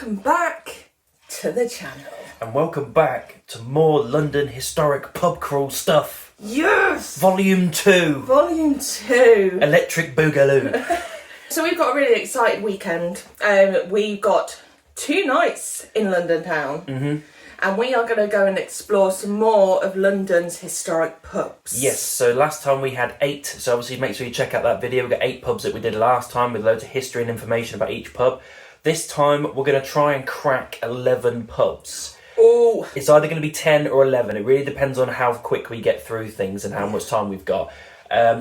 welcome back to the channel. And welcome back to more London historic pub crawl stuff. Yes! Volume 2. Volume 2. Electric Boogaloo. So we've got a really exciting weekend. We've got 2 nights in London town. Mm-hmm. And we are going to go and explore some more of London's historic pubs. Yes, so last time we had 8. So obviously make sure you check out that video. We've got 8 pubs that we did last time with loads of history and information about each pub. This time we're going to try and crack 11 pubs. Ooh. It's either going to be 10 or 11. It really depends on how quick we get through things and how much time we've got.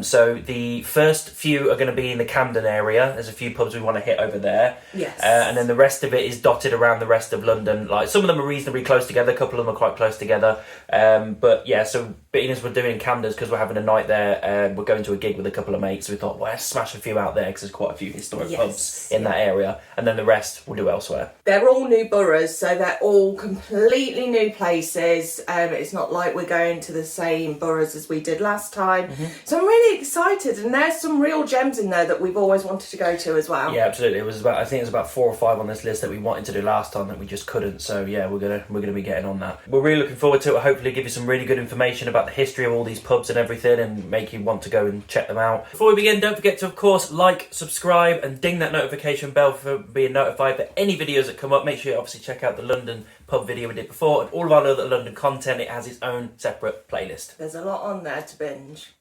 So the first few are going to be in the Camden area. There's a few pubs we want to hit over there. Yes. And then the rest of it is dotted around the rest of London. Like some of them are reasonably close together. A couple of them are quite close together. But yeah, so being as we're doing Camden's because we're having a night there, we're going to a gig with a couple of mates. So we thought, well, let's smash a few out there because there's quite a few historic pubs in that area. And then the rest we'll do elsewhere. They're all new boroughs, so they're all completely new places. It's not like we're going to the same boroughs as we did last time. Mm-hmm. So I'm really excited, and there's some real gems in there that we've always wanted to go to as well. Yeah, absolutely. I think it was about 4 or 5 on this list that we wanted to do last time that we just couldn't. So yeah, we're gonna be getting on that. We're really looking forward to it. Hopefully give you some really good information about the history of all these pubs and everything, and make you want to go and check them out. Before we begin, don't forget to of course like, subscribe, and ding that notification bell for being notified for any videos that come up. Make sure you obviously check out the London pub video we did before, and all of our other London content. It has its own separate playlist. There's a lot on there to binge.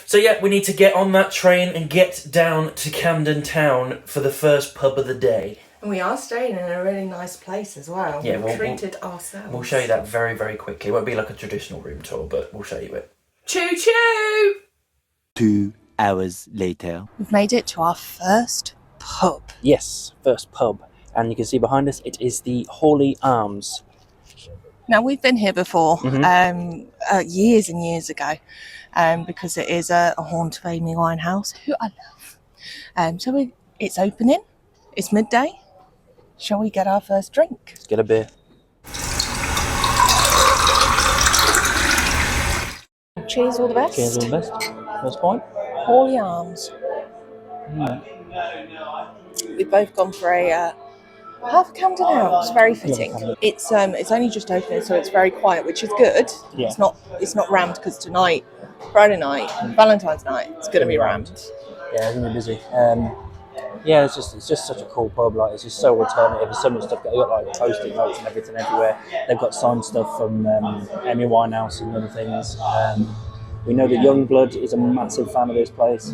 So yeah, we need to get on that train and get down to Camden town for the first pub of the day. And we are staying in a really nice place as well. Yeah, we've treated ourselves. We'll show you that very, very quickly. It won't be like a traditional room tour, but we'll show you it. Choo choo! 2 hours later. We've made it to our first pub. Yes, first pub. And you can see behind us, it is the Hawley Arms. Now, we've been here before, years and years ago, because it is a haunt of Amy Winehouse, who I love. So it's opening. It's midday. Shall we get our first drink? Let's get a beer. Cheers, all the best. Cheers, all the best. First point. Hawley Arms. We've both gone for a half a Camden House. Very fitting. It's only just opening, so it's very quiet, which is good. Yeah. It's not rammed because tonight, Friday night, Valentine's night, it's going to be rammed. Yeah, it's going to be busy. Yeah, it's just such a cool pub. Like, it's just so alternative. There's so much stuff. They've got like post-it notes and everything everywhere. They've got signed stuff from Amy Winehouse and other things. We know that Youngblood is a massive fan of this place.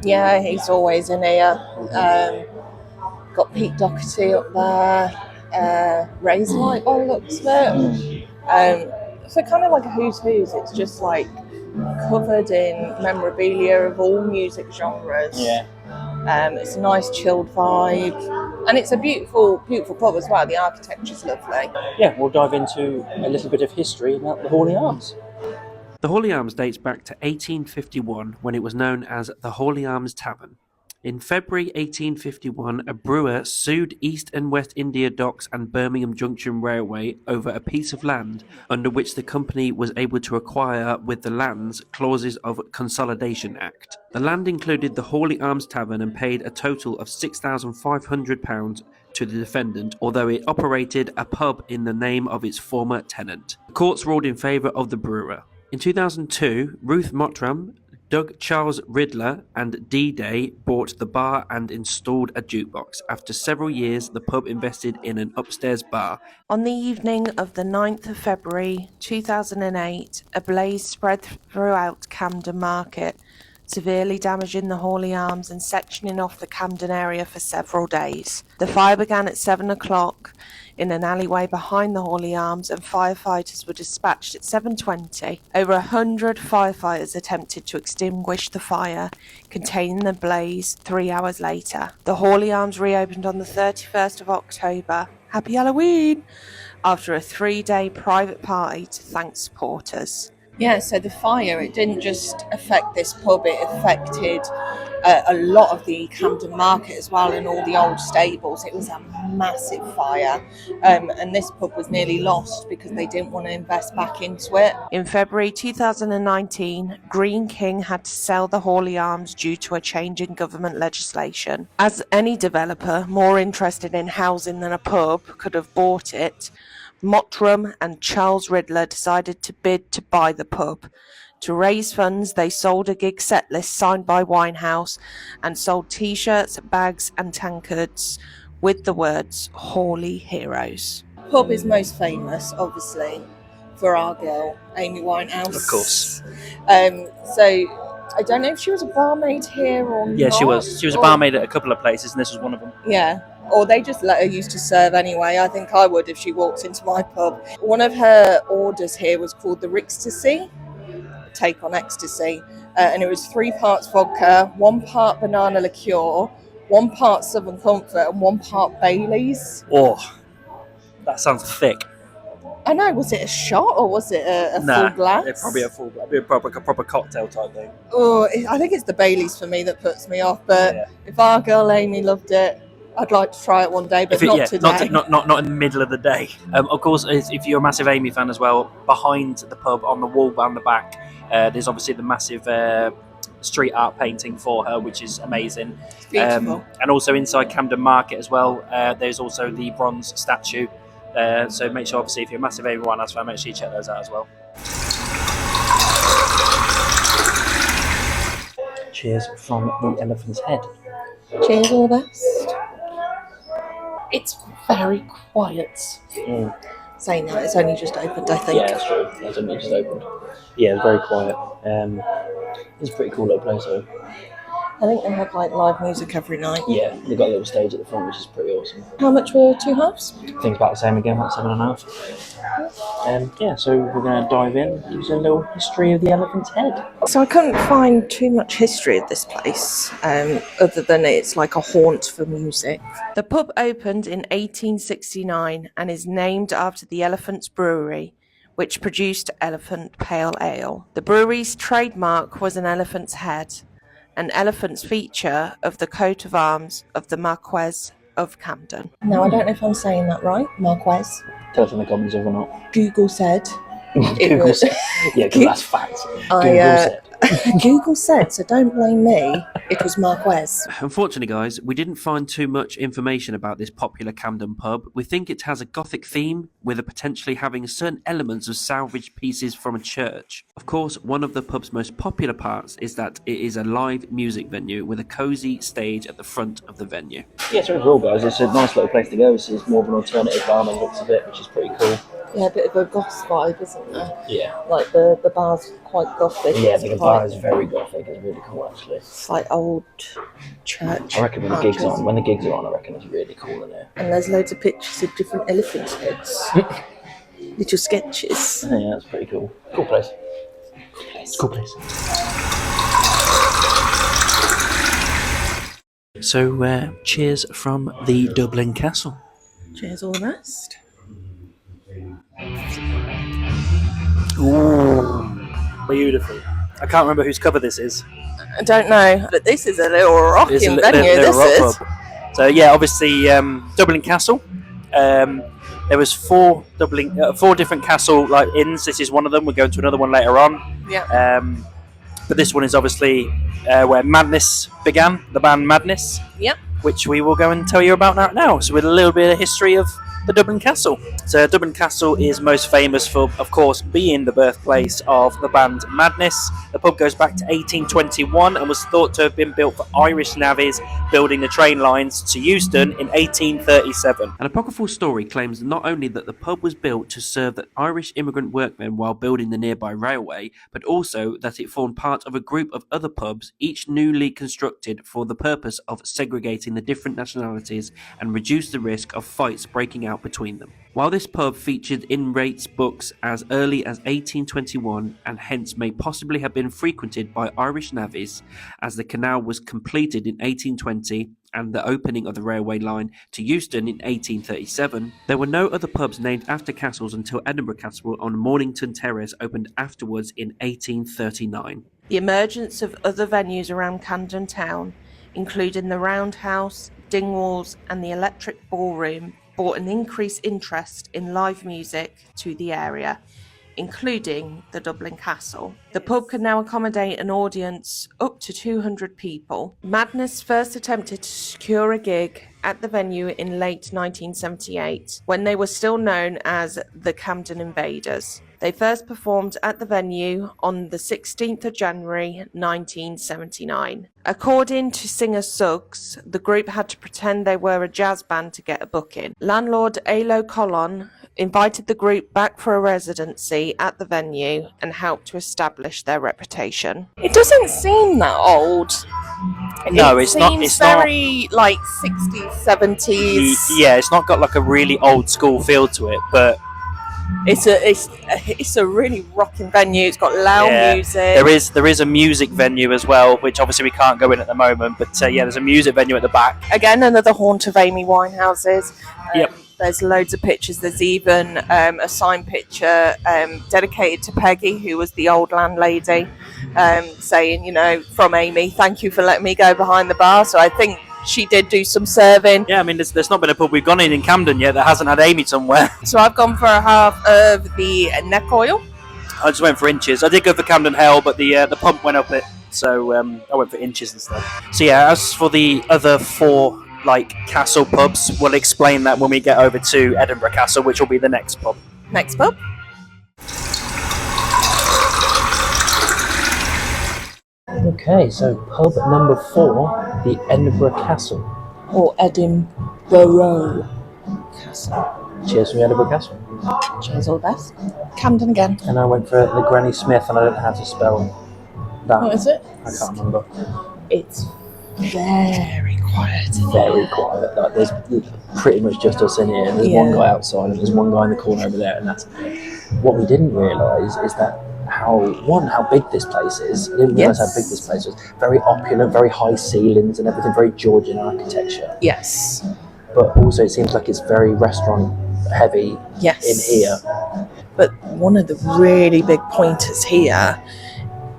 Yeah, he's always in here. Got Pete Doherty up there. Razorlight by the looks of it. So kind of like a who's who's. It's just like covered in memorabilia of all music genres. Yeah. It's a nice chilled vibe, and it's a beautiful, beautiful pub as well. The architecture's lovely. Yeah, we'll dive into a little bit of history about the Hawley Arms. The Hawley Arms dates back to 1851 when it was known as the Hawley Arms Tavern. In February 1851, a brewer sued East and West India Docks and Birmingham Junction Railway over a piece of land under which the company was able to acquire with the lands clauses of Consolidation Act. The land included the Hawley Arms Tavern and paid a total of £6,500 to the defendant, although it operated a pub in the name of its former tenant. The courts ruled in favour of the brewer. In 2002, Ruth Mottram, Doug Charles Riddler and D-Day bought the bar and installed a jukebox. After several years, the pub invested in an upstairs bar. On the evening of the 9th of February 2008, a blaze spread throughout Camden Market, severely damaging the Hawley Arms and sectioning off the Camden area for several days. The fire began at 7 o'clock in an alleyway behind the Hawley Arms, and firefighters were dispatched at 7:20. Over 100 firefighters attempted to extinguish the fire containing the blaze 3 hours later. The Hawley Arms reopened on the 31st of October. Happy Halloween! After a 3-day private party to thank supporters. Yeah, so the fire, it didn't just affect this pub, it affected a lot of the Camden market as well, and all the old stables. It was a massive fire, and this pub was nearly lost because they didn't want to invest back into it. In February 2019, Green King had to sell the Hawley Arms due to a change in government legislation. As any developer more interested in housing than a pub could have bought it, Mottram and Charles Riddler decided to bid to buy the pub. To raise funds, they sold a gig set list signed by Winehouse and sold t-shirts, bags and tankards with the words Hawley Heroes. Pub is most famous, obviously, for our girl, Amy Winehouse. Of course. So I don't know if she was a barmaid here or not. Yeah, she was. She was a barmaid at a couple of places, and this was one of them. Yeah. Or they just let her use to serve anyway. I think I would if she walked into my pub. One of her orders here was called the Rixtasy, take on ecstasy, and it was 3 parts vodka, 1 part banana liqueur, 1 part Southern Comfort, and 1 part Baileys. Oh, that sounds thick. I know, was it a shot or was it a full glass? It's probably a full glass. It'd be a proper cocktail type thing. Oh, I think it's the Baileys for me that puts me off, but if our girl Amy loved it, I'd like to try it one day, but not today. Not in the middle of the day. Of course, if you're a massive Amy fan as well, behind the pub on the wall down the back, there's obviously the massive street art painting for her, which is amazing. It's beautiful. And also inside Camden Market as well, there's also the bronze statue. So make sure, obviously, if you're a massive Amy Winehouse fan, make sure you check those out as well. Cheers from the Elephant's Head. Cheers, all the best. It's very quiet. Saying that, it's only just opened, I think. Yeah, that's true. It's only just opened. Yeah, it's very quiet. It's a pretty cool little place, though. I think they have like live music every night. Yeah, they've got a little stage at the front, which is pretty awesome. How much were 2 halves? I think it's about the same again, about 7.5. Yeah, so we're going to dive in, use a little history of the Elephant's Head. So I couldn't find too much history of this place, other than it's like a haunt for music. The pub opened in 1869 and is named after the Elephant's Brewery, which produced Elephant Pale Ale. The brewery's trademark was an elephant's head, an elephant's feature of the coat of arms of the Marquess of Camden. Now, I don't know if I'm saying that right, Marquess. Tell us in the comments if or not. Google said. Google said. Yeah, because that's facts. Google said. Google said, so don't blame me. It was Marquez. Unfortunately, guys, we didn't find too much information about this popular Camden pub. We think it has a gothic theme, with it potentially having certain elements of salvaged pieces from a church. Of course, one of the pub's most popular parts is that it is a live music venue with a cosy stage at the front of the venue. Yeah, it's really cool, guys. It's a nice little place to go. It's more of an alternative bar than looks of it, which is pretty cool. Yeah, a bit of a goth vibe, isn't there? Yeah. Like the bar's quite gothic. Yeah, the bar is very gothic. It's really cool, actually. It's like old church. I reckon when the gigs are on, I reckon it's really cool in there. And there's loads of pictures of different elephant heads. Little sketches. Yeah, that's pretty cool. Cool place. Cool place. So, cheers from the Dublin Castle. Cheers, all the best. Ooh, beautiful. I can't remember whose cover this is. I don't know, but this is a little rocking venue, this is. Pub. So yeah, obviously Dublin Castle. There was four different castle like inns. This is one of them. We'll go to another one later on. Yeah. But this one is obviously where Madness began, the band Madness. Yep. Which we will go and tell you about now. So with a little bit of history of the Dublin Castle. So Dublin Castle is most famous for, of course, being the birthplace of the band Madness. The pub goes back to 1821 and was thought to have been built for Irish navvies building the train lines to Euston in 1837. An apocryphal story claims not only that the pub was built to serve the Irish immigrant workmen while building the nearby railway, but also that it formed part of a group of other pubs, each newly constructed for the purpose of segregating the different nationalities and reduce the risk of fights breaking out out between them. While this pub featured in rates books as early as 1821 and hence may possibly have been frequented by Irish navvies, as the canal was completed in 1820 and the opening of the railway line to Euston in 1837, there were no other pubs named after castles until Edinburgh Castle on Mornington Terrace opened afterwards in 1839. The emergence of other venues around Camden Town, including the Roundhouse, Dingwalls and the Electric Ballroom, brought an increased interest in live music to the area, including the Dublin Castle. The pub could now accommodate an audience up to 200 people. Madness first attempted to secure a gig at the venue in late 1978, when they were still known as the Camden Invaders. They first performed at the venue on the 16th of January 1979. According to singer Suggs, the group had to pretend they were a jazz band to get a booking. Landlord Alo Colon invited the group back for a residency at the venue and helped to establish their reputation. It doesn't seem that old. No, it it's not. seems It's very like 60s, 70s. Yeah, it's not got like a really old school feel to it, but It's a really rocking venue. It's got loud music. There is a music venue as well, which obviously we can't go in at the moment. But there's a music venue at the back. Again, another haunt of Amy Winehouse's. Yep. There's loads of pictures. There's even a signed picture dedicated to Peggy, who was the old landlady, saying, from Amy, thank you for letting me go behind the bar. So I think she did do some serving. Yeah, I mean, there's not been a pub we've gone in Camden yet that hasn't had Amy somewhere. So I've gone for a half of the neck oil. I just went for inches. I did go for Camden Hell, but the pump went up it, so I went for inches instead. So yeah, as for the other 4 castle pubs, we'll explain that when we get over to Edinburgh Castle, which will be the next pub. Next pub. Okay, so pub number 4, the Edinburgh Castle. Or Edinburgh Castle. Cheers from the Edinburgh Castle. Cheers, all the best. Camden again. And I went for the Granny Smith, and I don't know how to spell that. What is it? I can't remember. It's very quiet. Very quiet. Like, there's pretty much just us in here, and there's one guy outside, and there's one guy in the corner over there, and that's what we didn't realise is that how big this place is. I didn't realise how big this place was. Very opulent, very high ceilings, and everything very Georgian architecture. Yes. But also, it seems like it's very restaurant heavy in here. But one of the really big pointers here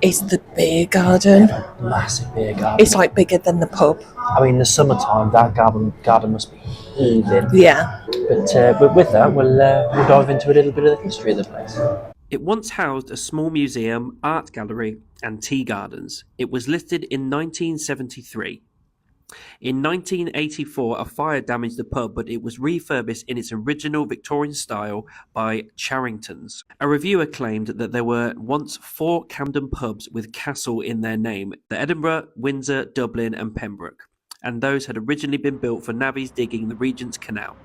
is the beer garden. Massive beer garden. It's like bigger than the pub. I mean, in the summertime, that garden must be heaving. Yeah. But with that, we'll dive into a little bit of the history of the place. It once housed a small museum, art gallery, and tea gardens. It was listed in 1973. In 1984, a fire damaged the pub, but it was refurbished in its original Victorian style by Charringtons. A reviewer claimed that there were once 4 Camden pubs with Castle in their name: the Edinburgh, Windsor, Dublin and Pembroke, and those had originally been built for navvies digging the Regent's Canal.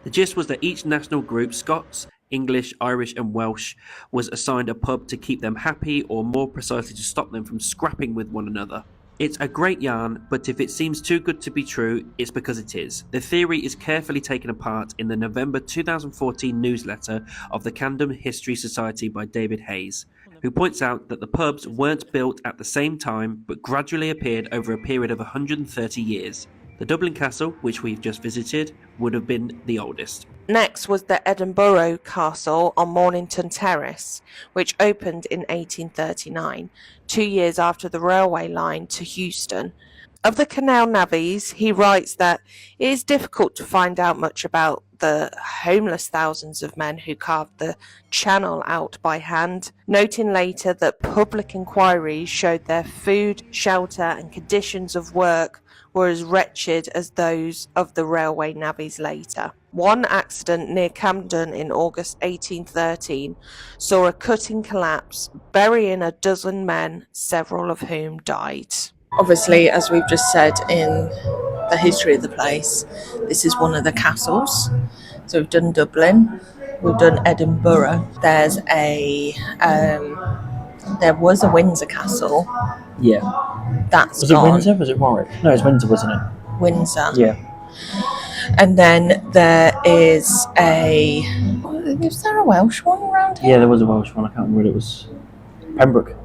The gist was that each national group, Scots, English, Irish and Welsh, was assigned a pub to keep them happy, or more precisely to stop them from scrapping with one another. It's a great yarn, but if it seems too good to be true, it's because it is. The theory is carefully taken apart in the November 2014 newsletter of the Camden History Society by David Hayes, who points out that the pubs weren't built at the same time, but gradually appeared over a period of 130 years. The Dublin Castle, which we've just visited, would have been the oldest. Next was the Edinburgh Castle on Mornington Terrace, which opened in 1839, 2 years after the railway line to Euston. Of the canal navvies, he writes that it is difficult to find out much about the homeless thousands of men who carved the channel out by hand, noting later that public inquiries showed their food, shelter and conditions of work were as wretched as those of the railway navvies later. One accident near Camden in August 1813 saw a cutting collapse, burying a dozen men, several of whom died. Obviously, as we've just said in the history of the place, this is one of the castles. So we've done Dublin, we've done Edinburgh. There was a Windsor Castle. Yeah. That's Was gone. it Windsor? Was it Warwick? No, it's Windsor, wasn't it? Windsor. Yeah. And then There is is there a Welsh one around here? Yeah, there was a Welsh one. I can't remember what it was. Pembroke.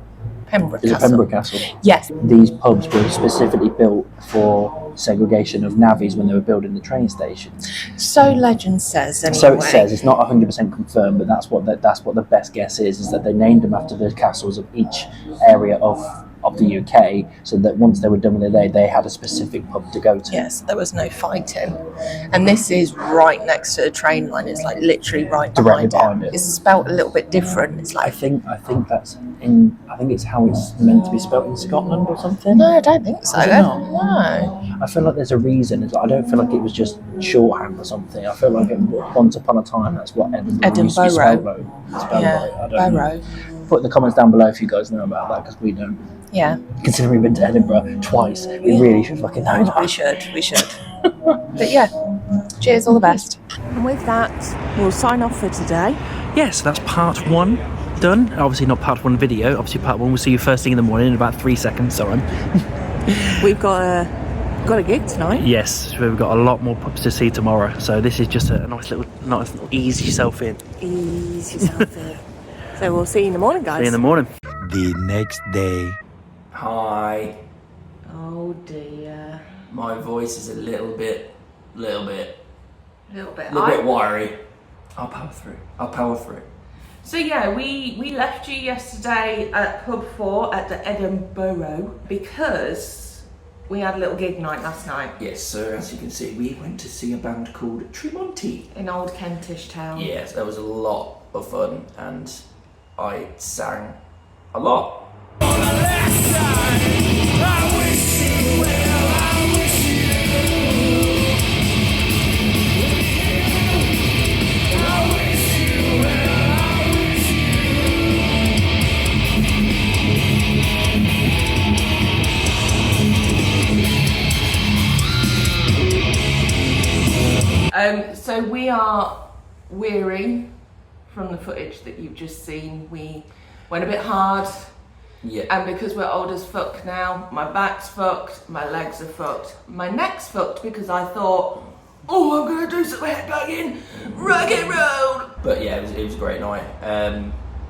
Pembroke Is it Castle. Pembroke Castle? Yes. These pubs were specifically built for segregation of navvies when they were building the train stations. So legend says, anyway. So it says. It's not 100% confirmed, but that's what the best guess is that they named them after the castles of each area of the UK, so that once they were done with their day, they had a specific pub to go to. Yes, there was no fighting. And this is right next to the train line. It's like literally right Directly behind behind it. It's spelt a little bit different. It's I like, think that's in. I think it's how it's meant to be spelt in Scotland or something. no, I don't think so. Is it not? No. I feel like there's a reason. I don't feel like it was just shorthand or something. I feel like once upon a time that's what Edinburgh used to be spelled like. I don't know. Put in the comments down below if you guys know about that, because we don't. Yeah. Considering we've been to Edinburgh twice, we really should fucking know that. We should. But yeah, cheers, all the best. And with that, we'll sign off for today. Yes, that's part 1 done. Obviously not part 1 video. Obviously part 1 we'll see you first thing in the morning in about 3 seconds. So We've got a gig tonight. yes, we've got a lot more pubs to see tomorrow. So this is just a nice little ease yourself in. Ease yourself in. So we'll see you in the morning, guys. See you in the morning. The next day. Hi. Oh dear. My voice is a little bit Little bit. wiry. I'll power through. So yeah, we left you yesterday at Pub 4 at the Edinburgh because we had a little gig night last night Yes, so as you can see, we went to see a band called Tremonti. in Old Kentish Town. Yes, that was a lot of fun, and I sang a lot. So we are weary from the footage that you've just seen. We went a bit hard. Yeah. And because we're old as fuck now, my back's fucked, my legs are fucked, my neck's fucked because I thought, oh, I'm gonna do some headbanging, rock and roll. But yeah, it was a great night.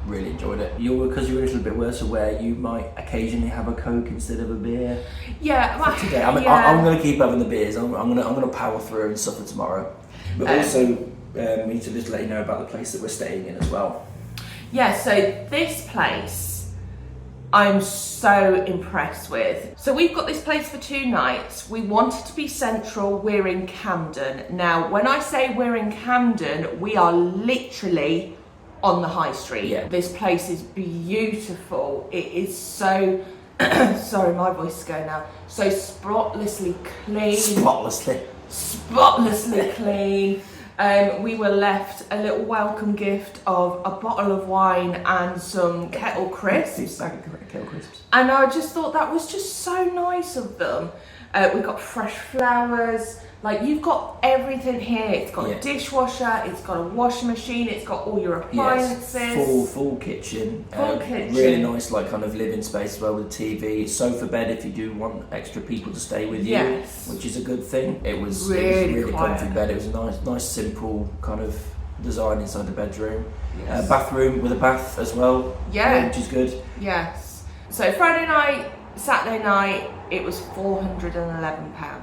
Really enjoyed it. Because you're a little bit worse aware, you might occasionally have a Coke instead of a beer. Yeah, Today, I'm going to keep having the beers. I'm going to power through and suffer tomorrow. But also, we need to just let you know about the place that we're staying in as well. Yeah, so this place I'm so impressed with. So we've got this place for 2 nights. We want it to be central. We're in Camden. Now, when I say we're in Camden, we are literally on the high street. Yeah. This place is beautiful. It is so, sorry, my voice is going now, so spotlessly clean. Spotlessly clean. We were left a little welcome gift of a bottle of wine and some kettle crisps. And I just thought that was just so nice of them. We got fresh flowers. Like, you've got everything here. It's got a dishwasher, it's got a washing machine, it's got all your appliances. Yes, full kitchen. Really nice, like, kind of living space as well with a TV. Sofa bed if you do want extra people to stay with you, which is a good thing. It was really comfy bed. It was a nice simple kind of design inside the bedroom. Yes. Bathroom with a bath as well, which is good. Yes. So Friday night, Saturday night, it was £411.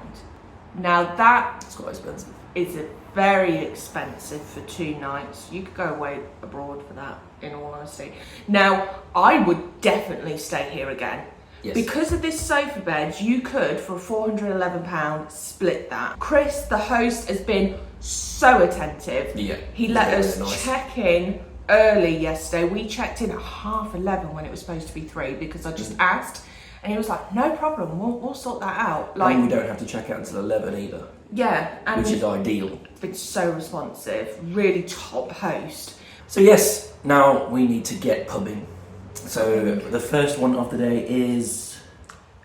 Now It's quite expensive. is very expensive for 2 nights. You could go away abroad for that, in all honesty. Now, I would definitely stay here again. Yes. Because of this sofa bed, you could, for £411, split that. Chris, the host, has been so attentive. Yeah. He let us check in early yesterday. We checked in at 11:30 when it was supposed to be 3 because I just asked. And he was like, no problem, we'll sort that out. Like, and we don't have to check out until 11 either. Yeah. And which is ideal. Been so responsive, really top host. So yes, now we need to get pubbing. So the first one of the day is...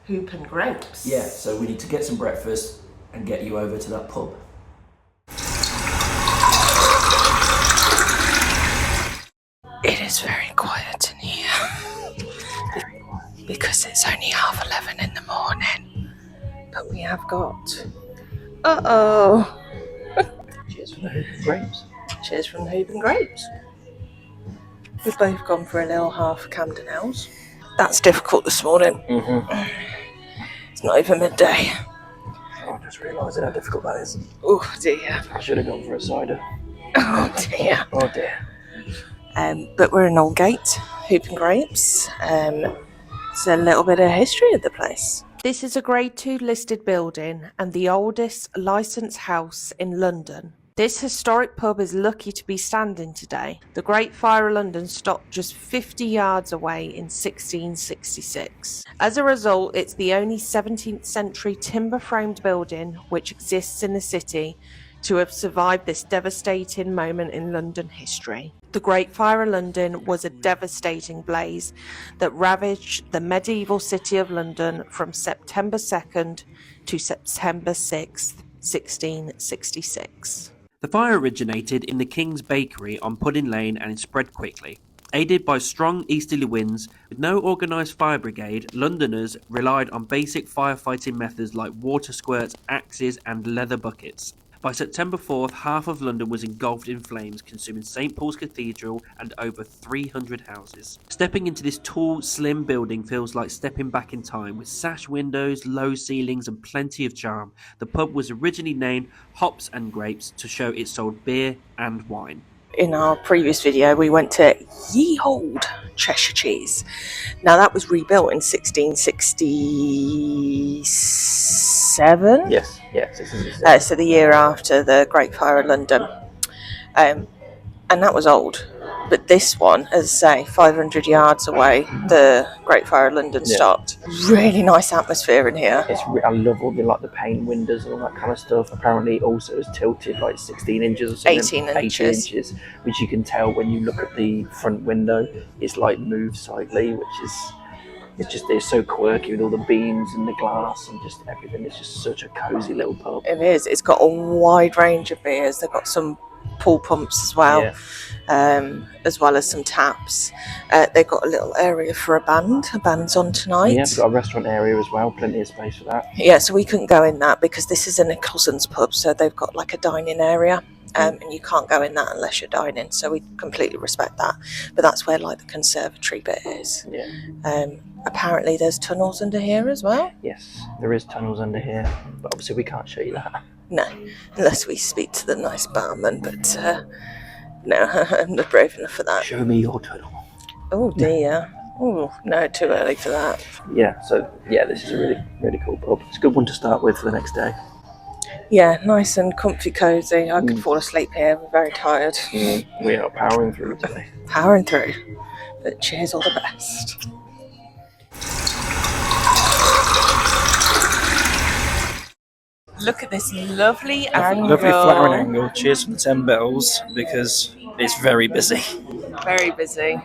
Hoop and grapes. Yeah, so we need to get some breakfast and get you over to that pub. It is very quiet in here. Because it's only 11:30 in the morning. But we have got... Cheers for the hoop and grapes. Cheers from the Hoop and Grapes. We've both gone for a little half Camden Ales. That's difficult this morning. It's not even midday. Oh, I just realised how difficult that is. Oh dear. I should have gone for a cider. Oh dear. Oh dear. But we're in Aldgate, Hoop and Grapes. It's a little bit of history of the place. This is a Grade 2 listed building and the oldest licensed house in London. This historic pub is lucky to be standing today. The Great Fire of London stopped just 50 yards away in 1666. As a result, it's the only 17th century timber-framed building which exists in the city to have survived this devastating moment in London history. The Great Fire of London was a devastating blaze that ravaged the medieval city of London from September 2nd to September 6th, 1666. The fire originated in the King's Bakery on Pudding Lane and it spread quickly. Aided by strong easterly winds, with no organised fire brigade, Londoners relied on basic firefighting methods like water squirts, axes and leather buckets. By September 4th, half of London was engulfed in flames, consuming St Paul's Cathedral and over 300 houses. Stepping into this tall, slim building feels like stepping back in time. With sash windows, low ceilings and plenty of charm, the pub was originally named Hops and Grapes to show it sold beer and wine. In our previous video, we went to Ye Olde Cheshire Cheese. Now, that was rebuilt in 1667. Yes. 1667. So the year after the Great Fire of London. And that was old. But this one, as I say, 500 yards away, the Great Fire of London stopped. Really nice atmosphere in here. I love all the pane windows and all that kind of stuff. Apparently, also is tilted like 16 inches or something. 18 inches. Which you can tell when you look at the front window. It's like moved slightly, which is it's so quirky with all the beams and the glass and just everything. It's just such a cozy little pub. It is. It's got a wide range of beers. They've got some pool pumps as well. As well as some taps. They've got a little area for a band. A band's on tonight. Yeah, they've got a restaurant area as well, plenty of space for that. Yeah, so we couldn't go in that because this is a Nicholson's pub, so they've got like a dining area, and you can't go in that unless you're dining, so we completely respect that. But that's where like the conservatory bit is. Yeah. Apparently there's tunnels under here as well. Yes, there is tunnels under here, but obviously we can't show you that. No, unless we speak to the nice barman, but no, I'm not brave enough for that. Show me your tunnel. Oh dear. Oh, no, too early for that. Yeah, so this is a really, really cool pub. It's a good one to start with for the next day. Yeah, nice and comfy, cosy. I could fall asleep here. We're very tired. We are powering through today. Powering through. But cheers, all the best. Look at this lovely angle. Lovely flowering angle. Cheers from the 10 bells because it's very busy. Very busy.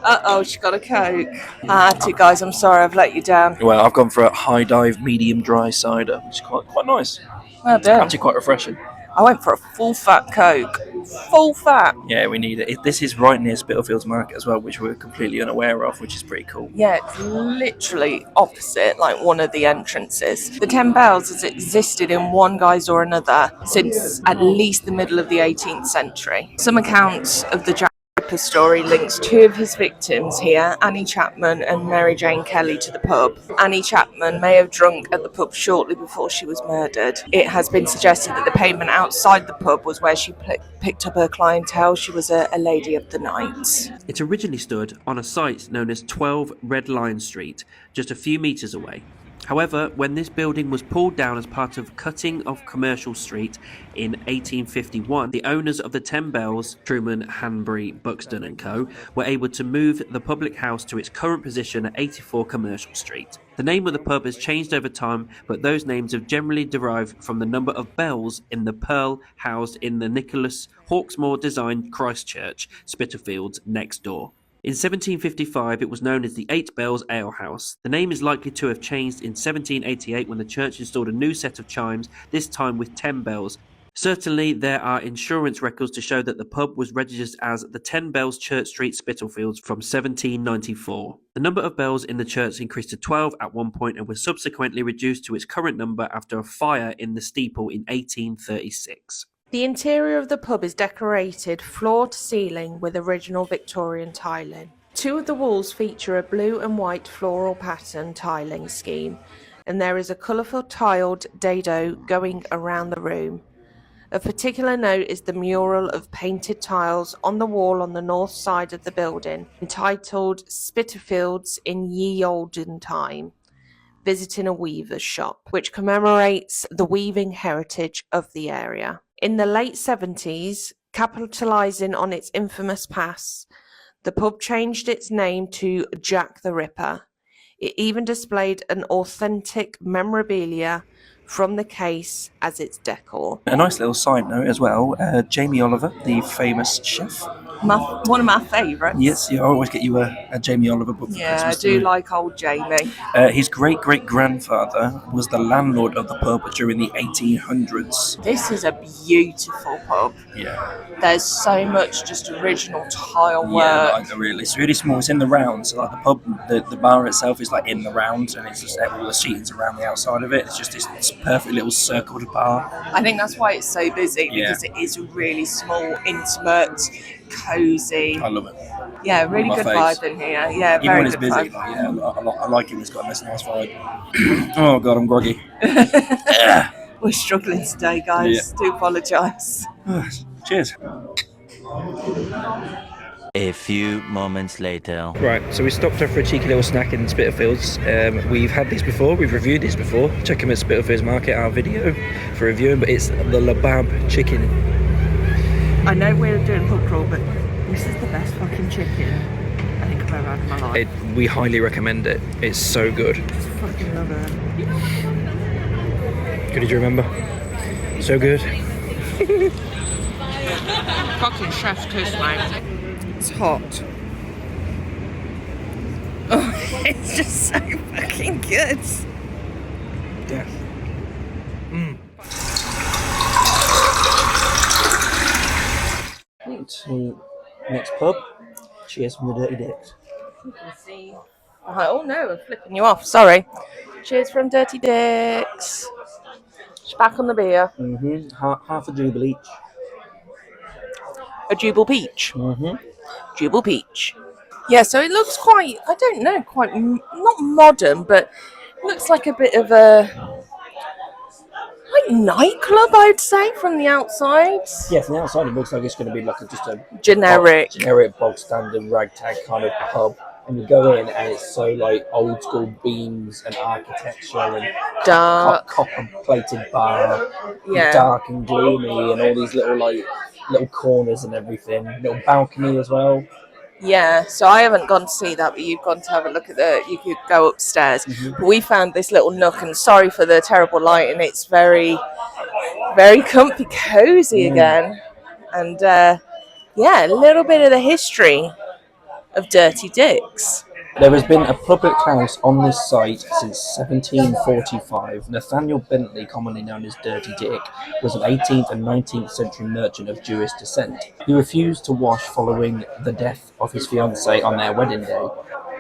Uh-oh, she got a Coke. I had to, guys. I'm sorry, I've let you down. Well, I've gone for a high dive medium dry cider, which is quite nice. Well done. Actually quite refreshing. I went for a full fat Coke. Full fat. Yeah, we need it. This is right near Spitalfields Market as well, which we're completely unaware of, which is pretty cool. Yeah, it's literally opposite, like one of the entrances. The 10 Bells has existed in one guise or another since at least the middle of the 18th century. Some accounts of the Jack Ripper story links two of his victims here, Annie Chapman and Mary Jane Kelly, to the pub. Annie Chapman may have drunk at the pub shortly before she was murdered. It has been suggested that the pavement outside the pub was where she picked up her clientele. She was a lady of the night. It originally stood on a site known as 12 Red Lion Street, just a few metres away. However, when this building was pulled down as part of cutting of Commercial Street in 1851, the owners of the 10 Bells, Truman, Hanbury, Buxton and Co., were able to move the public house to its current position at 84 Commercial Street. The name of the pub has changed over time, but those names have generally derived from the number of bells in the pearl housed in the Nicholas Hawksmoor designed Christ Church, Spitalfields, next door. In 1755, it was known as the Eight Bells Ale House. The name is likely to have changed in 1788 when the church installed a new set of chimes, this time with 10 bells. Certainly, there are insurance records to show that the pub was registered as the 10 Bells Church Street, Spitalfields from 1794. The number of bells in the church increased to 12 at one point and was subsequently reduced to its current number after a fire in the steeple in 1836. The interior of the pub is decorated floor to ceiling with original Victorian tiling. Two of the walls feature a blue and white floral pattern tiling scheme, and there is a colourful tiled dado going around the room. Of particular note is the mural of painted tiles on the wall on the north side of the building, entitled Spitalfields in Ye Olden Time, visiting a weaver's shop, which commemorates the weaving heritage of the area. In the late 70s, capitalising on its infamous past, the pub changed its name to Jack the Ripper. It even displayed an authentic memorabilia from the case as its decor. A nice little side note as well, Jamie Oliver, the famous chef. One of my favourites. Yes, yeah, I always get you a Jamie Oliver book for Yeah, Christmas. I do like old Jamie. His great-great-grandfather was the landlord of the pub during the 1800s. This is a beautiful pub. Yeah. There's so much just original tile work. Yeah, like, it's really small. It's in the round, so like the pub, the bar itself is like in the round, and it's just all the seating's around the outside of it. It's just this perfect little circled bar. I think that's why it's so busy, because it is really small, intimate, cosy. I love it. Yeah, really good vibe in here. Yeah, even very when it's good busy, vibe. like, yeah, I like it when it's got a nice vibe. Oh god, I'm groggy. We're struggling today, guys. Do apologise. Cheers. A few moments later. Right, so we stopped off for a cheeky little snack in Spitalfields. We've had these before, we've reviewed these before. Check them at Spitalfields Market, our video for reviewing, but it's the Labab chicken. I know we're doing pub crawl, but this is the best fucking chicken I think I've ever had in my life. We highly recommend it. It's so good. I just fucking love it. Good, did you remember? So good. Fucking chef's kiss, mate. It's hot. Oh, it's just so fucking good. Yeah. To next pub. Cheers from the Dirty Dicks. You can see. Oh no, I'm flipping you off. Sorry. Cheers from Dirty Dicks. She's back on the beer. Half a Jubal each. A Jubal Peach. Mm-hmm. Jubal Peach. Yeah, so it looks quite, I don't know, quite, not modern, but it looks like a bit of a, like nightclub, I'd say, from the outside. Yeah, from the outside it looks like it's going to be like just a Generic bog standard ragtag kind of pub. And you go in and it's so like old school beams and architecture and dark. copper plated bar, Yeah. dark and gloomy, and all these little corners and everything. Little balcony as well. Yeah, so I haven't gone to see that, but you've gone to have a look at you could go upstairs. But we found this little nook, and sorry for the terrible lighting, it's very, very comfy, cozy again. And yeah, a little bit of the history of Dirty Dicks. There has been a public house on this site since 1745. Nathaniel Bentley, commonly known as Dirty Dick, was an 18th and 19th century merchant of Jewish descent. He refused to wash following the death of his fiancée on their wedding day.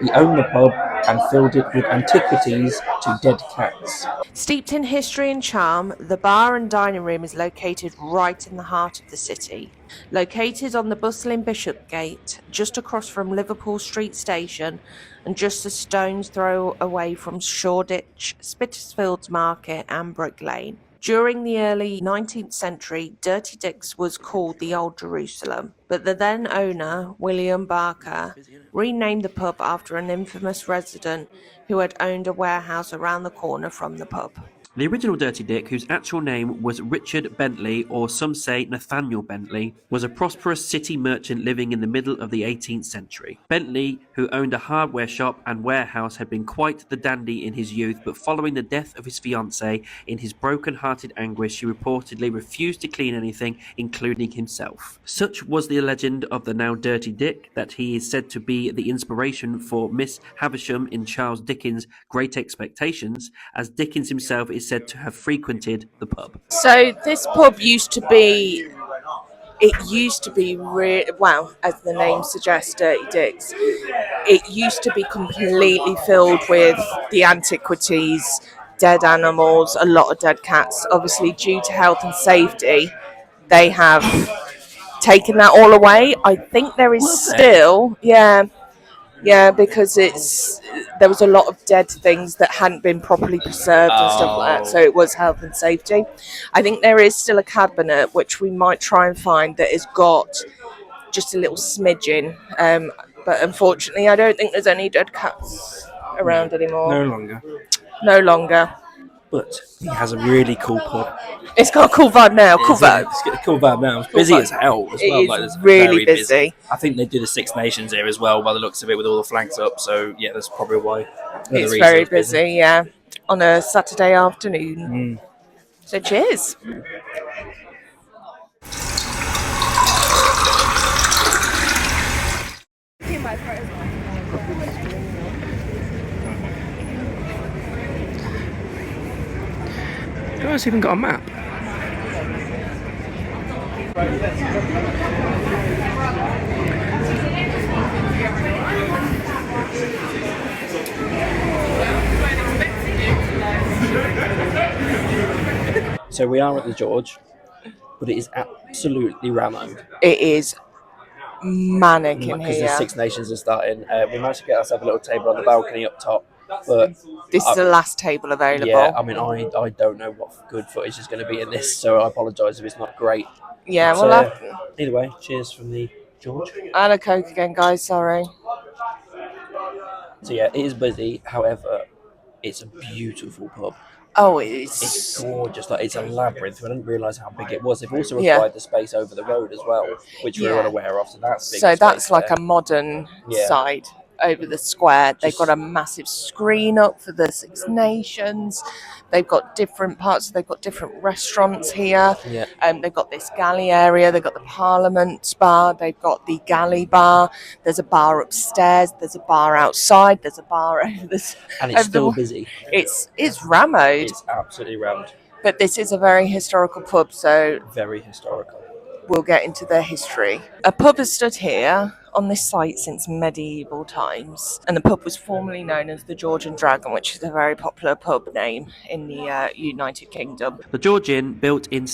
He owned the pub and filled it with antiquities to dead cats. Steeped in history and charm, the bar and dining room is located right in the heart of the city. Located on the bustling Bishopgate, just across from Liverpool Street Station and just a stone's throw away from Shoreditch, Spitalfields Market and Brick Lane. During the early 19th century, Dirty Dicks was called the Old Jerusalem, but the then owner, William Barker, renamed the pub after an infamous resident who had owned a warehouse around the corner from the pub. The original Dirty Dick, whose actual name was Richard Bentley, or some say Nathaniel Bentley, was a prosperous city merchant living in the middle of the 18th century. Bentley, who owned a hardware shop and warehouse, had been quite the dandy in his youth, but following the death of his fiancée, in his broken-hearted anguish, he reportedly refused to clean anything, including himself. Such was the legend of the now Dirty Dick, that he is said to be the inspiration for Miss Havisham in Charles Dickens' Great Expectations, as Dickens himself is said to have frequented the pub. So this pub used to be, well, as the name suggests, Dirty Dicks, it used to be completely filled with the antiquities, dead animals, a lot of dead cats. Obviously, due to health and safety, they have taken that all away. I think there is still, because there was a lot of dead things that hadn't been properly preserved and stuff like that. So it was health and safety. I think there is still a cabinet which we might try and find that has got just a little smidgen. But unfortunately, I don't think there's any dead cats around anymore. No longer. No longer. But he has a really cool pub. It's got a cool vibe now. Cool vibe. It's got a cool vibe now. It's busy as hell as It well. is It's really very busy. I think they do the Six Nations here as well, by the looks of it, with all the flags up. So yeah, that's probably why. It's very busy, yeah. On a Saturday afternoon. So cheers. Oh, it's even got a map. So we are at the George, but it is absolutely rammed. It is manic in Because here. the Six Nations are starting. We managed to get ourselves a little table on the balcony up top, but This is the last table available. yeah, I mean, I don't know what good footage is going to be in this, so I apologise if it's not great. Yeah, But, well, either way, cheers from the George. and a Coke again, guys, sorry. So yeah, it is busy. However, it's a beautiful pub. Oh, It's gorgeous. Like, it's a labyrinth. I didn't realise how big it was. They've also Yeah. acquired the space over the road as well, which we were Yeah. unaware of. So that's big. So that's space like there. a modern Yeah. side over the square. They've Just- got a massive screen up for the Six Nations. They've got different parts. They've got different restaurants here. Yeah. They've got this galley area. They've got the Parliament bar. They've got the galley bar. There's a bar upstairs. There's a bar outside. There's a bar over the. And it's over still the, busy. It's rammed, It's absolutely rammed. but this is a very historical pub. So Very historical. we'll get into their history. A pub has stood here on this site since medieval times, and the pub was formerly known as the George and Dragon, which is a very popular pub name in the United Kingdom. The George Inn, built in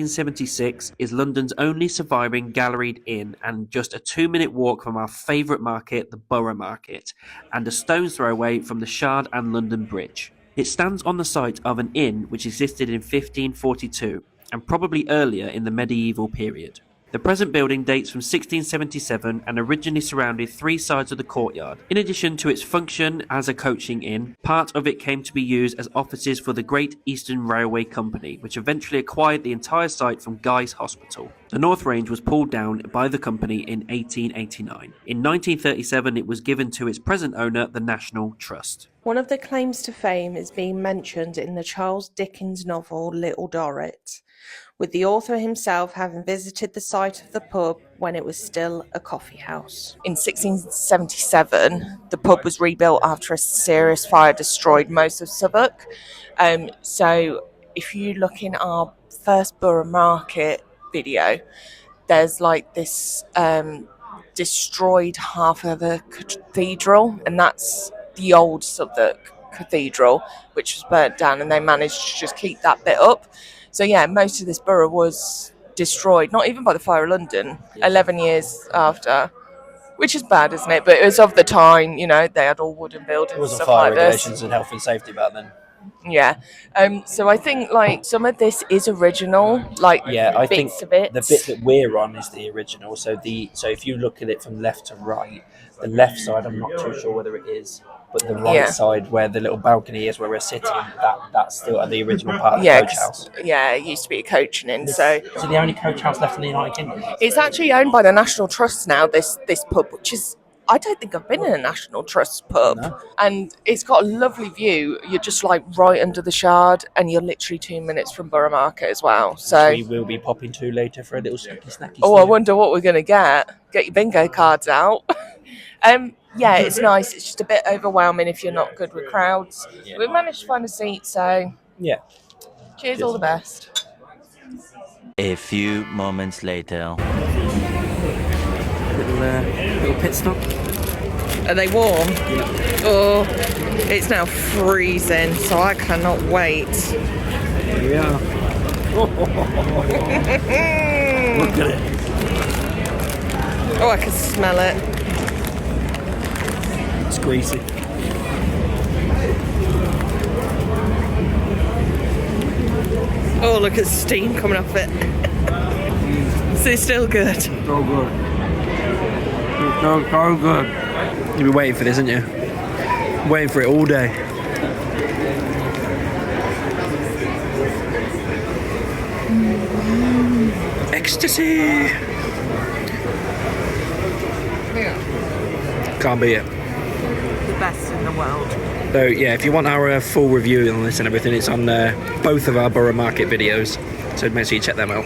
1676, is London's only surviving galleried inn, and just a 2-minute walk from our favourite market, the Borough Market, and a stone's throw away from the Shard and London Bridge. It stands on the site of an inn which existed in 1542, and probably earlier in the medieval period. The present building dates from 1677 and originally surrounded 3 sides of the courtyard. In addition to its function as a coaching inn, part of it came to be used as offices for the Great Eastern Railway Company, which eventually acquired the entire site from Guy's Hospital. The North Range was pulled down by the company in 1889. In 1937, it was given to its present owner, the National Trust. One of the claims to fame is being mentioned in the Charles Dickens novel Little Dorrit, with the author himself having visited the site of the pub when it was still a coffee house. In 1677, the pub was rebuilt after a serious fire destroyed most of Southwark. So if you look in our first Borough Market video, there's like this destroyed half of a cathedral, and that's the old Southwark Cathedral, which was burnt down, and they managed to just keep that bit up. So yeah, most of this borough was destroyed, not even by the Fire of London, 11 years after, which is bad, isn't it? But it was of the time, you know, they had all wooden buildings There and wasn't stuff fire like this. regulations and health and safety back then. Yeah. So I think like some of this is original, like Yeah, I think bits of it. the bit that we're on is the original. So if you look at it from left to right, the left side I'm not too sure whether it is, but the right Yeah. side where the little balcony is where we're sitting, that's still the original part of the Yeah, coach house. yeah, it used to be a coaching inn. So Is it the only coach house left in the United Kingdom? it's actually owned by the National Trust now, this pub, which is, I don't think I've been in a National Trust pub. No. And it's got a lovely view. You're just like right under the Shard, and you're literally 2 minutes from Borough Market as well. So, We will be popping to later for a little snacky. oh, I wonder what we're going to get. Get your bingo cards out. Yeah, it's nice. It's just a bit overwhelming if you're not good with crowds. Yeah. We managed to find a seat, so Yeah. cheers, all the best. A few moments later. Little pit stop. Are they warm? Oh, it's now freezing, so I cannot wait. Here we are. Look at it. Oh, I can smell it. It's greasy. Oh, look at steam coming off it. So it's still good. So good. It's so good. You've been waiting for this, haven't you? Waiting for it all day. Ecstasy. Can't beat it. The best in the world. So yeah, if you want our full review on this and everything, it's on both of our Borough Market videos. So make sure you check them out.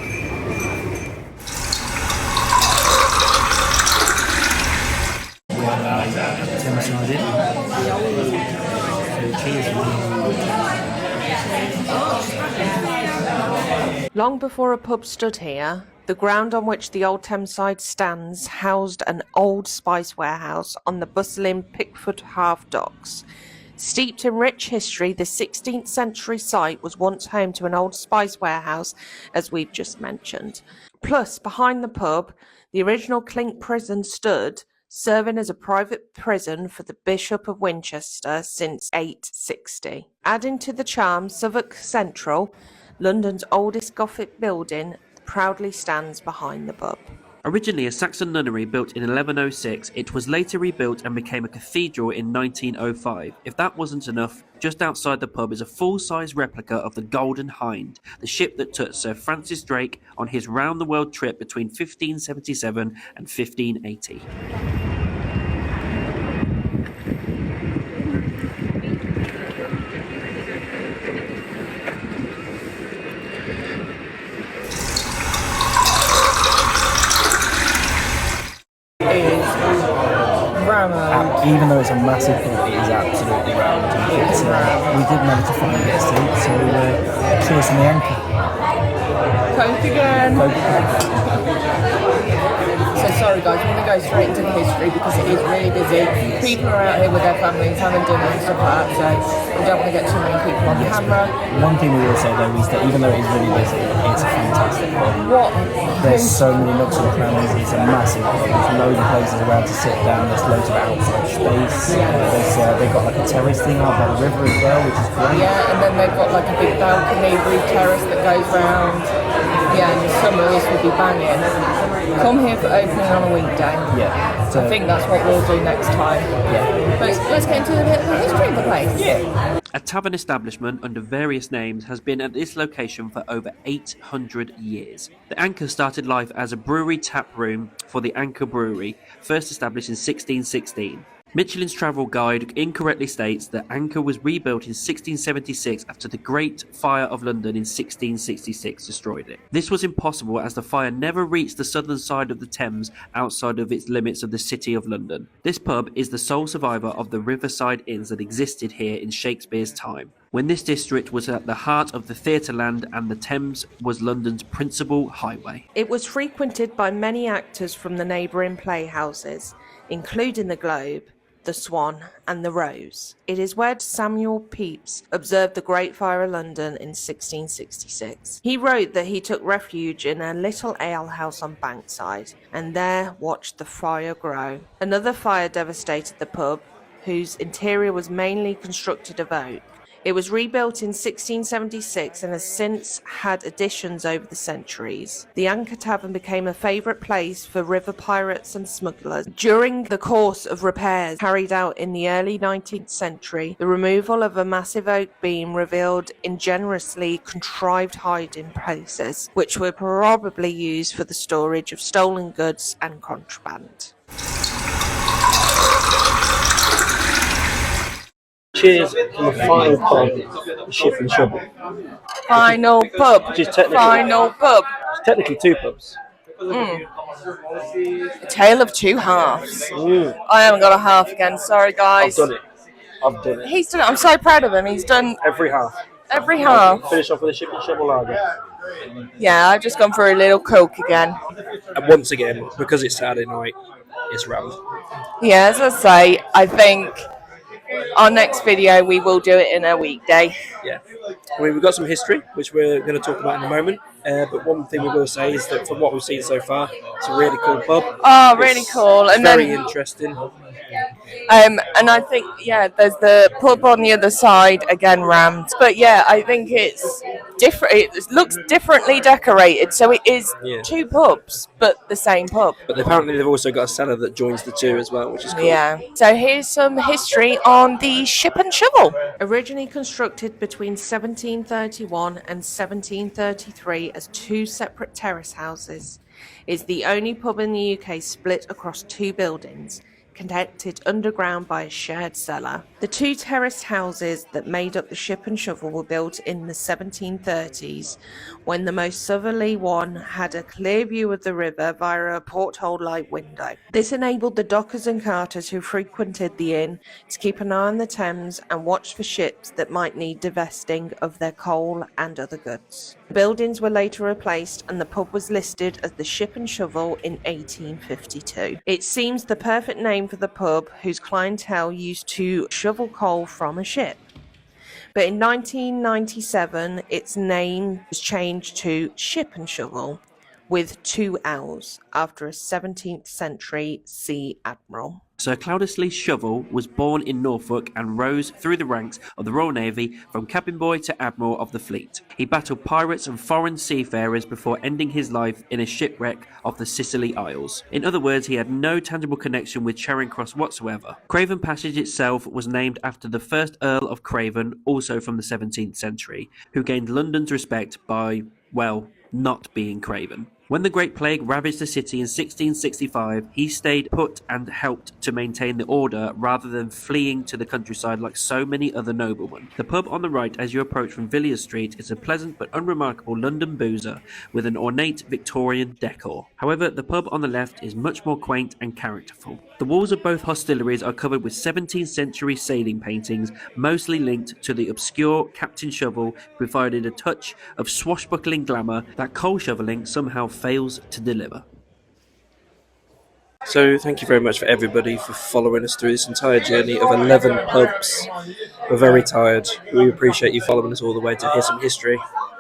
Long before a pub stood here, the ground on which the Old Thameside stands housed an old spice warehouse on the bustling Pickford Half Docks. Steeped in rich history, the 16th century site was once home to an old spice warehouse, as we've just mentioned. Plus, behind the pub, the original Clink prison stood, serving as a private prison for the Bishop of Winchester since 860. Adding to the charm, Southwark Central, London's oldest Gothic building, proudly stands behind the pub. Originally a Saxon nunnery built in 1106, it was later rebuilt and became a cathedral in 1905. If that wasn't enough, just outside the pub is a full-size replica of the Golden Hind, the ship that took Sir Francis Drake on his round-the-world trip between 1577 and 1580. Even though it's a massive pub, it is absolutely round. We did manage to find a bit of seat, so cheers from the anchor. Coke again. So sorry guys, we're going to go straight into the history because it is really busy. People are out here with their families having dinner and stuff like that, so we don't want to get too many people on camera. One thing we will say though is that even though it is really busy, it's a fantastic pub. There's so many nooks and crannies, it's a massive pub. There's loads of places around to sit down, there's loads of outside space. They've got like a terrace thing out by the river as well, which is great. Yeah, and then they've got like a big balcony roof terrace that goes round. Yeah, in the summer this would be banging. Come here for opening on a weekday. Yeah. So, I think that's what we'll do next time. Yeah. But let's get into a bit of the history of the place. Yeah. A tavern establishment under various names has been at this location for over 800 years. The Anchor started life as a brewery tap room for the Anchor Brewery, first established in 1616. Michelin's travel guide incorrectly states that Anchor was rebuilt in 1676 after the Great Fire of London in 1666 destroyed it. This was impossible as the fire never reached the southern side of the Thames outside of its limits of the City of London. This pub is the sole survivor of the riverside inns that existed here in Shakespeare's time, when this district was at the heart of the theatreland and the Thames was London's principal highway. It was frequented by many actors from the neighbouring playhouses, including the Globe, the Swan and the Rose. It is where Samuel Pepys observed the Great Fire of London in 1666. He wrote that he took refuge in a little alehouse on Bankside and there watched the fire grow. Another fire devastated the pub, whose interior was mainly constructed of oak. It was rebuilt in 1676 and has since had additions over the centuries. The Anchor Tavern became a favourite place for river pirates and smugglers. During the course of repairs carried out in the early 19th century, the removal of a massive oak beam revealed ingeniously contrived hiding places, which were probably used for the storage of stolen goods and contraband. Cheers from the final pub, the Ship Shovell. Final pub. Final pub. It's technically two pubs. A tale of two halves. I haven't got a half again. Sorry, guys. I've done it. He's done it. I'm so proud of him. He's done Every half. every half. Finish off with a Ship Shovell lager. Yeah, I've just gone for a little Coke again. And once again, because it's Saturday night, it's round. Yeah, as I say, I think our next video we will do it in a weekday. Yeah. I mean, we've got some history, which we're going to talk about in a moment. But one thing we will say is that from what we've seen so far, it's a really cool pub. Oh, really cool. It's And very then, interesting. and I think, yeah, there's the pub on the other side, again rammed. But yeah, I think it's different. It looks differently decorated. So it is Yeah. two pubs, but the same pub. But apparently they've also got a cellar that joins the two as well, which is cool. Yeah. So here's some history on the Ship and Shovel. Originally constructed between 1731 and 1733 as two separate terrace houses, it's the only pub in the UK split across two buildings, connected underground by a shared cellar. The two terraced houses that made up the Ship and Shovel were built in the 1730s, when the most southerly one had a clear view of the river via a porthole-like window. This enabled the dockers and carters who frequented the inn to keep an eye on the Thames and watch for ships that might need divesting of their coal and other goods. The buildings were later replaced and the pub was listed as the Ship and Shovel in 1852. It seems the perfect name for the pub, whose clientele used to shovel coal from a ship. But in 1997, its name was changed to Ship and Shovel, with two L's, after a 17th century sea admiral. Sir Cloudesley Shovel was born in Norfolk and rose through the ranks of the Royal Navy from cabin boy to admiral of the fleet. He battled pirates and foreign seafarers before ending his life in a shipwreck off the Scilly Isles. In other words, he had no tangible connection with Charing Cross whatsoever. Craven Passage itself was named after the first Earl of Craven, also from the 17th century, who gained London's respect by, well, not being Craven. When the Great Plague ravaged the city in 1665, he stayed put and helped to maintain the order rather than fleeing to the countryside like so many other noblemen. The pub on the right as you approach from Villiers Street is a pleasant but unremarkable London boozer with an ornate Victorian decor. However, the pub on the left is much more quaint and characterful. The walls of both hostelries are covered with 17th century sailing paintings, mostly linked to the obscure Captain Shovel, who provided a touch of swashbuckling glamour that coal shovelling somehow fails to deliver. So thank you very much for everybody for following us through this entire journey of 11 pubs. We're very tired. We appreciate you following us all the way to hear some history.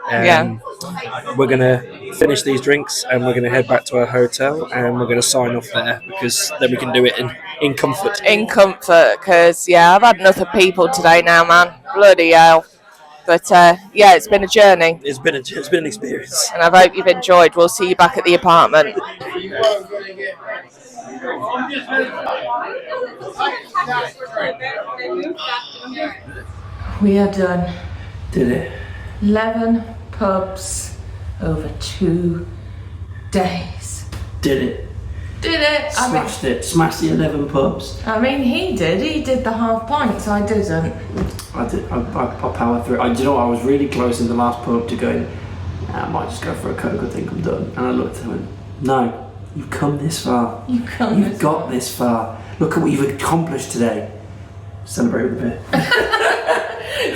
We're going to finish these drinks and we're going to head back to our hotel and we're going to sign off there because then we can do it in comfort. In comfort, because, yeah, I've had enough of people today now, man. Bloody hell. But, yeah, it's been a journey. It's been an experience. And I hope you've enjoyed. We'll see you back at the apartment. We are done. Did it? 11 pubs over 2 days. Did it? Did it? Smashed it. Smashed the 11 pubs. I mean, he did. He did the half pints. I didn't. I did. I powered through it. Do you know what? I was really close in the last pub to going, I might just go for a Coke. I think I'm done. And I looked at him and went, no, you've come this far. You've got this far. Look at what you've accomplished today. Celebrate with a beer.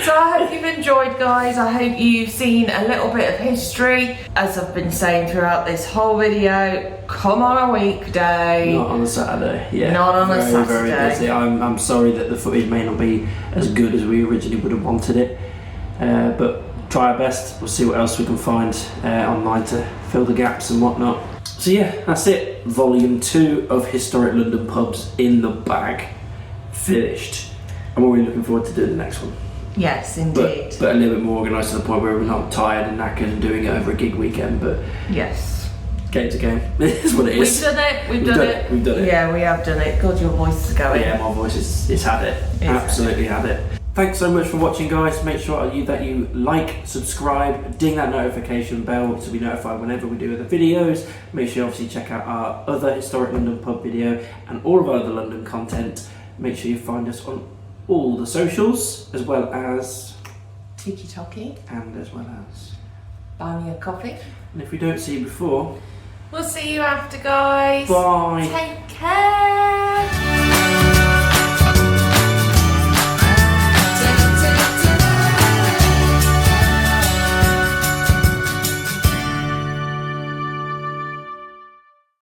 So I hope you've enjoyed, guys. I hope you've seen a little bit of history. As I've been saying throughout this whole video, come on a weekday. Not on a Saturday. Yeah. Not on a Saturday. Very busy. I'm sorry that the footage may not be as good as we originally would have wanted it. But try our best. We'll see what else we can find online to fill the gaps and whatnot. So yeah, that's it. Volume 2 of Historic London Pubs in the bag. Finished. And we're really looking forward to doing the next one. Yes, indeed. But a little bit more organised to the point where we're not tired and knackered and doing it over a gig weekend. But yes, game's a game. It's what it is. We've done it. We've done it. Yeah, we have done it. God, your voice is going. Yeah, my voice is had it. Absolutely had it. Thanks so much for watching, guys. Make sure that you like, subscribe, ding that notification bell to be notified whenever we do other videos. Make sure you obviously check out our other Historic London Pub video and all of our other London content. Make sure you find us on all the socials, as well as Tiki Toki, and as well as buy me a coffee. And if we don't see you before, we'll see you after, guys. Bye. Take care.